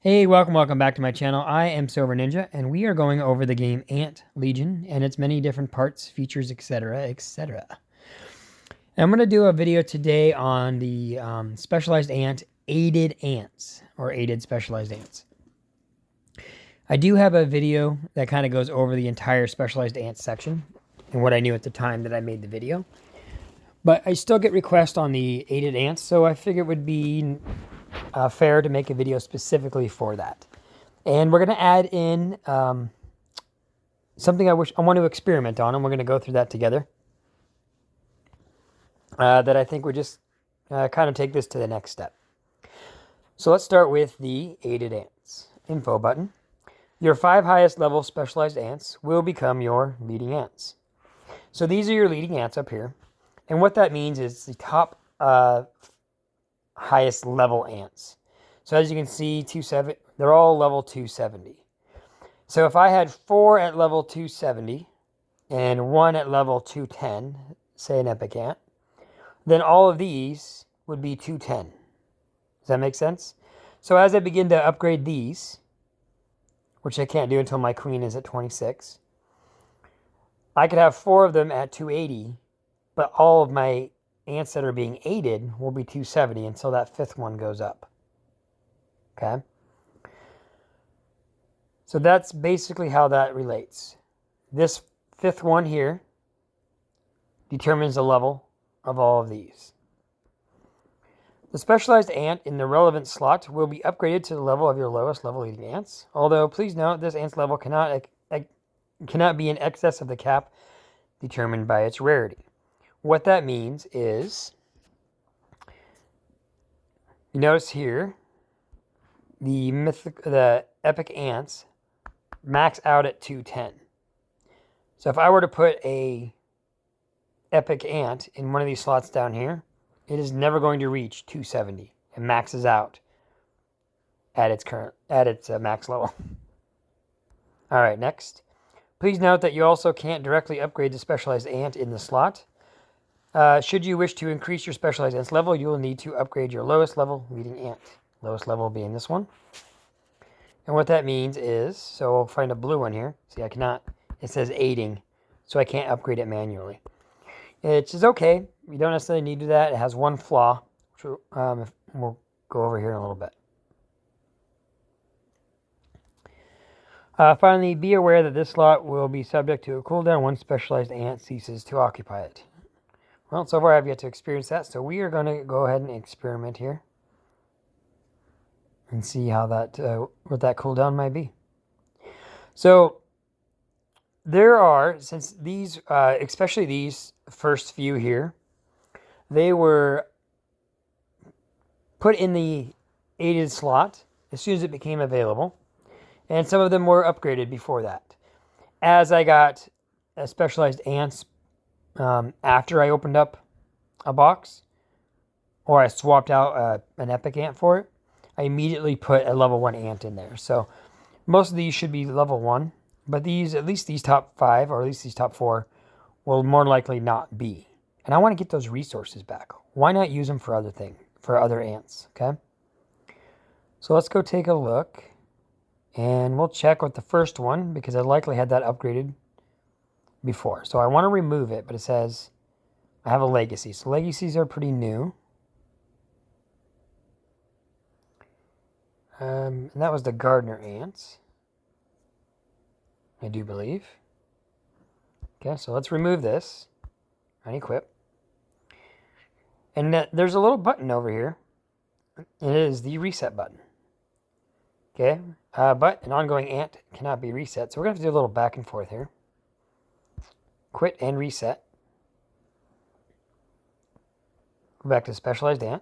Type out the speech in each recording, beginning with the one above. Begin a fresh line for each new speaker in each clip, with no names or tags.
Hey, welcome back to my channel. I am Silver Ninja, and we are going over the game Ant Legion and its many different parts, features, etc., etc. And I'm going to do a video today on the specialized ant, aided ants, or aided specialized ants. I do have a video that kind of goes over the entire specialized ant section and what I knew at the time that I made the video. But I still get requests on the aided ants, so I figured it would be fair to make a video specifically for that. And we're going to add in something I want to experiment on, and we're going to go through that together. That I think would just kind of take this to the next step. So let's start with the aided ants. Info button. Your 5 highest level specialized ants will become your leading ants. So these are your leading ants up here. And what that means is the top highest level ants. So as you can see, they're all level 270. So if I had 4 at level 270 and 1 at level 210, say an epic ant, then all of these would be 210. Does that make sense? So as I begin to upgrade these, which I can't do until my queen is at 26, I could have 4 of them at 280, but all of my ants that are being aided will be 270 until that 5th one goes up. Okay? So that's basically how that relates. This 5th one here determines the level of all of these. The specialized ant in the relevant slot will be upgraded to the level of your lowest level leading ants. Although, please note, this ant's level cannot be in excess of the cap determined by its rarity. What that means is, you notice here, the epic ants max out at 210. So if I were to put a epic ant in one of these slots down here, it is never going to reach 270 and maxes out at its max level. All right, next. Please note that you also can't directly upgrade the specialized ant in the slot. Should you wish to increase your specialized ant's level, you will need to upgrade your lowest level leading ant. Lowest level being this one. And what that means is, so I'll find a blue one here. See, I cannot, it says aiding, so I can't upgrade it manually. Which is okay. You don't necessarily need to do that. It has one flaw, which we'll go over here in a little bit. Finally, be aware that this slot will be subject to a cooldown once specialized ant ceases to occupy it. Well, so far I've yet to experience that, so we are going to go ahead and experiment here and see how that what that cooldown might be. So there are, since these, especially these first few here, they were put in the aided slot as soon as it became available, and some of them were upgraded before that. As I got specialized ants after I opened up a box, or I swapped out an epic ant for it, I immediately put a level 1 ant in there. So most of these should be level 1, but these, at least these top 5, or at least these top 4, will more likely not be. And I want to get those resources back. Why not use them for other things, for other ants, okay? So let's go take a look, and we'll check with the first one, because I likely had that upgraded before. So I want to remove it, but it says I have a legacy. So legacies are pretty new. And that was the gardener ants, I do believe. Okay, so let's remove this. Unequip. And there's a little button over here. It is the reset button. Okay, but an ongoing ant cannot be reset, so we're going to have to do a little back and forth here. Quit and reset. Go back to specialized ant,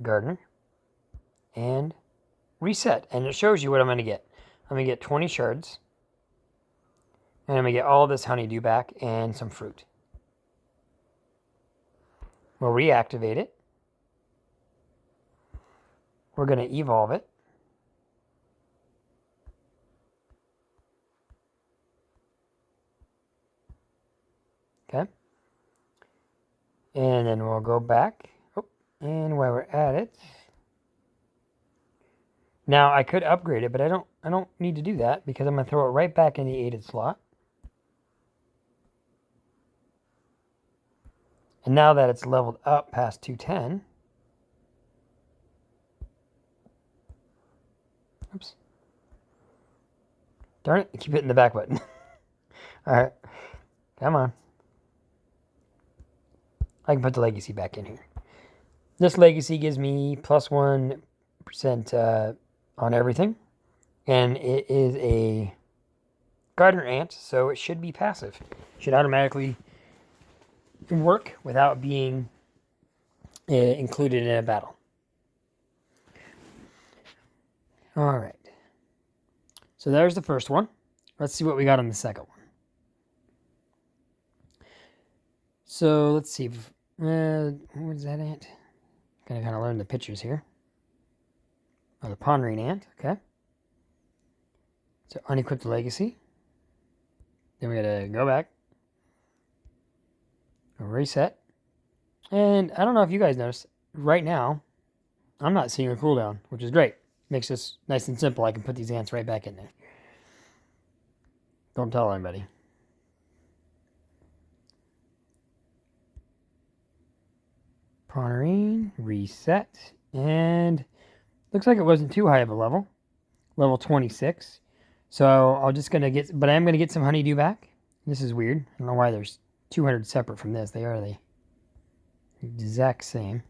gardener, and reset. And it shows you what I'm going to get. I'm going to get 20 shards, and I'm going to get all this honeydew back and some fruit. We'll reactivate it. We're going to evolve it. Okay. And then we'll go back. Oh, and while we're at it, Now I could upgrade it, but I don't need to do that because I'm gonna throw it right back in the aided slot. And now that it's leveled up past 210, oops, darn it, I keep hitting the back button. All right, come on. I can put the legacy back in here. This legacy gives me plus 1% on everything, and it is a gardener ant, so it should be passive. It should automatically work without being included in a battle. All right. So there's the first one. Let's see what we got on the second one. So let's see. What is that ant? Gotta kind of learn the pictures here. Oh, the pondering ant. Okay. So unequip the legacy. Then we gotta go back. Reset. And I don't know if you guys noticed, right now, I'm not seeing a cooldown, which is great. Makes this nice and simple. I can put these ants right back in there. Don't tell anybody. Pondering, reset, and looks like it wasn't too high of a level. Level 26. So I'm just gonna get, but I am gonna get some honeydew back. This is weird. I don't know why there's 200 separate from this. They are the exact same.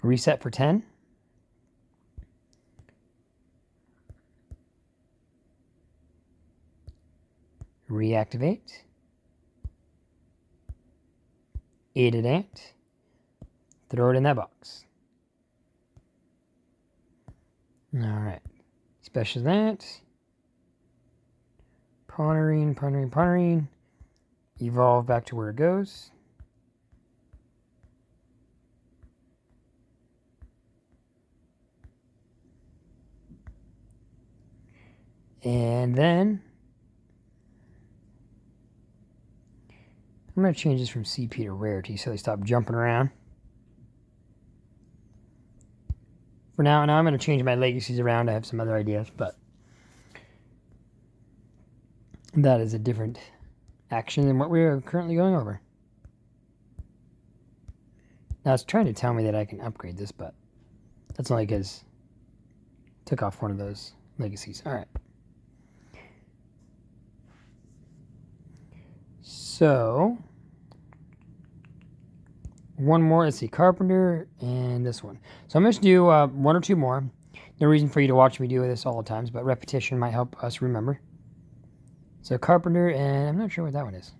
Reset for 10. Reactivate. Aided ant. Throw it in that box. Alright. Special that. Pondering. Evolve back to where it goes. And then I'm going to change this from CP to rarity so they stop jumping around. For now I'm going to change my legacies around. I have some other ideas, but that is a different action than what we're currently going over. Now it's trying to tell me that I can upgrade this, but that's only because I took off one of those legacies. All right. So one more. Let's see, carpenter and this one. So I'm going to do one or two more. No reason for you to watch me do this all the times, but repetition might help us remember. So carpenter, and I'm not sure what that one is.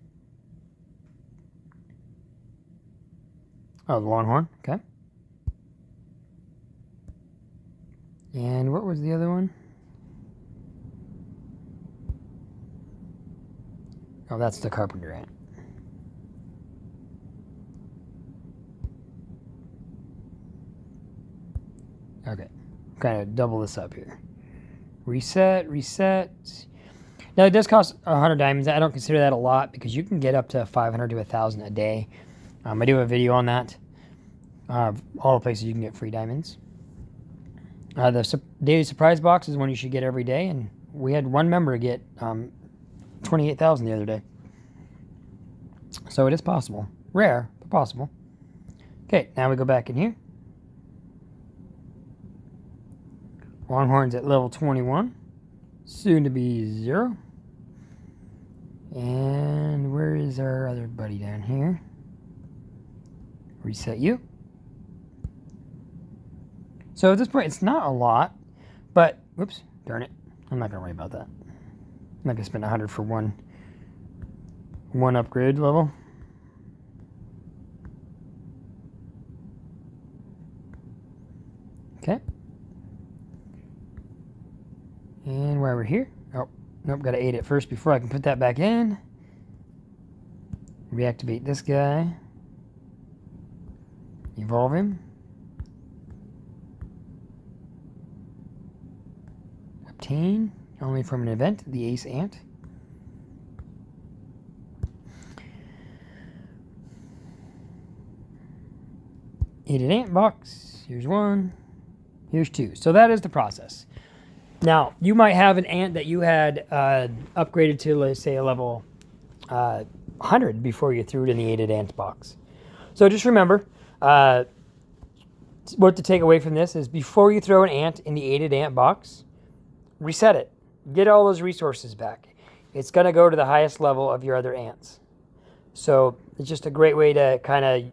Oh, the longhorn. Okay. And what was the other one? Oh, that's the carpenter ant. Okay. Kind of double this up here. Reset. Now, it does cost 100 diamonds. I don't consider that a lot because you can get up to 500 to 1,000 a day. I do have a video on that. All the places you can get free diamonds. The daily surprise box is one you should get every day, and we had one member get 28,000 the other day. So it is possible. Rare, but possible. Okay, now we go back in here. Longhorn's at level 21. Soon to be 0. And where is our other buddy down here? Reset you. So at this point, it's not a lot, but, whoops, darn it. I'm not going to worry about that. I'm not going to spend 100 for one upgrade level. Okay. And while we're here, oh, nope, got to aid it first before I can put that back in. Reactivate this guy. Evolve him. Obtain, only from an event, the Ace Ant. Aided Ant box, here's one. Here's 2. So that is the process. Now, you might have an ant that you had upgraded to, let's say, a level 100 before you threw it in the aided ants box. So just remember, what to take away from this is before you throw an ant in the aided ant box, reset it. Get all those resources back. It's going to go to the highest level of your other ants. So it's just a great way to kind of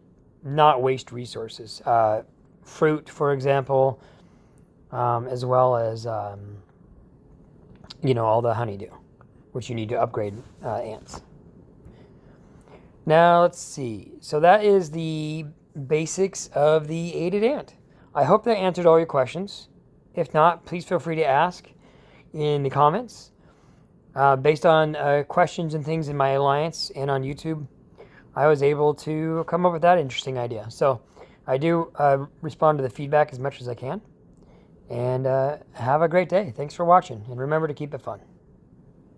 not waste resources. Fruit, for example, as well as, all the honeydew, which you need to upgrade ants. Now, let's see. So that is the basics of the aided ant. I hope that answered all your questions. If not, please feel free to ask in the comments. Based on questions and things in my alliance and on YouTube, I was able to come up with that interesting idea. So I do respond to the feedback as much as I can. And have a great day. Thanks for watching. And remember to keep it fun.